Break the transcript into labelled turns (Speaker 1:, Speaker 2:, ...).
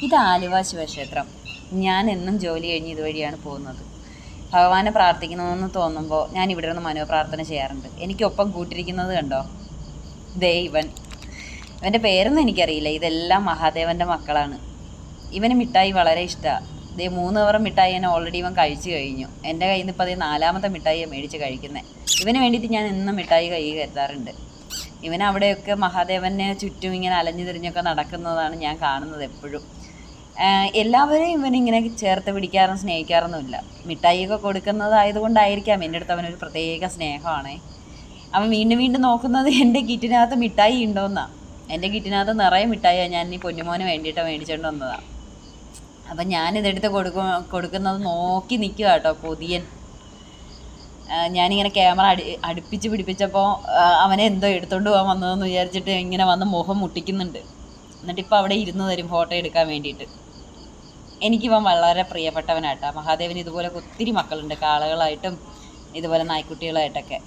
Speaker 1: ഇത് ആലുവ ശിവക്ഷേത്രം. ഞാൻ എന്നും ജോലി കഴിഞ്ഞ് ഇതുവഴിയാണ് പോകുന്നത്. ഭഗവാനെ പ്രാർത്ഥിക്കണമെന്ന് തോന്നുമ്പോൾ ഞാൻ ഇവിടെ നിന്ന് മനോപ്രാർത്ഥന ചെയ്യാറുണ്ട്. എനിക്കൊപ്പം കൂട്ടിരിക്കുന്നത് കണ്ടോ, ദേ ഇവൻ്റെ പേരൊന്നും എനിക്കറിയില്ല. ഇതെല്ലാം മഹാദേവൻ്റെ മക്കളാണ്. ഇവന് മിഠായി വളരെ ഇഷ്ടമാണ്. ദേ 3 കവർ മിഠായി ഞാൻ ഓൾറെഡി ഇവൻ കഴിച്ചു കഴിഞ്ഞു. എൻ്റെ കയ്യിൽ നിന്ന് ഇപ്പോൾ അതേ 4ാമത്തെ മിഠായിയാണ് മേടിച്ച് കഴിക്കുന്നത്. ഇവന് വേണ്ടിയിട്ട് ഞാൻ എന്നും മിഠായി കൈ കരുതാറുണ്ട്. ഇവൻ അവിടെയൊക്കെ മഹാദേവനെ ചുറ്റും ഇങ്ങനെ അലഞ്ഞു തിരിഞ്ഞൊക്കെ നടക്കുന്നതാണ് ഞാൻ കാണുന്നത് എപ്പോഴും. എല്ലാവരെയും ഇവനിങ്ങനെ ചേർത്ത് പിടിക്കാറും സ്നേഹിക്കാറൊന്നുമില്ല. മിഠായിയൊക്കെ കൊടുക്കുന്നതായതുകൊണ്ടായിരിക്കാം എൻ്റെ അടുത്ത് അവനൊരു പ്രത്യേക സ്നേഹമാണ്. അവൻ വീണ്ടും വീണ്ടും നോക്കുന്നത് എൻ്റെ കിറ്റിനകത്ത് മിഠായി ഉണ്ടോയെന്നാണ്. എൻ്റെ കിറ്റിനകത്ത് നിറയെ മിഠായിയാണ് ഞാൻ ഈ പൊന്നുമോന് വേണ്ടിയിട്ട് മേടിച്ചുകൊണ്ട് വന്നതാണ്. അപ്പം ഞാനിതെടുത്ത് കൊടുക്കുന്നത് നോക്കി നിൽക്കുക കേട്ടോ കൊതിയൻ. ഞാനിങ്ങനെ ക്യാമറ അടുപ്പിച്ച് പിടിപ്പിച്ചപ്പോൾ അവനെ എന്തോ എടുത്തുകൊണ്ട് പോകാൻ വന്നതെന്ന് വിചാരിച്ചിട്ട് ഇങ്ങനെ വന്ന് മുഖം മുട്ടിക്കുന്നുണ്ട്. എന്നിട്ടിപ്പോൾ അവിടെ ഇരുന്ന് തരും ഫോട്ടോ എടുക്കാൻ വേണ്ടിയിട്ട്. എനിക്കിവൻ വളരെ പ്രിയപ്പെട്ടവനായിട്ടാണ്. മഹാദേവന് ഇതുപോലെ ഒത്തിരി മക്കളുണ്ട്, കാളകളായിട്ടും ഇതുപോലെ നായ്ക്കുട്ടികളായിട്ടൊക്കെ.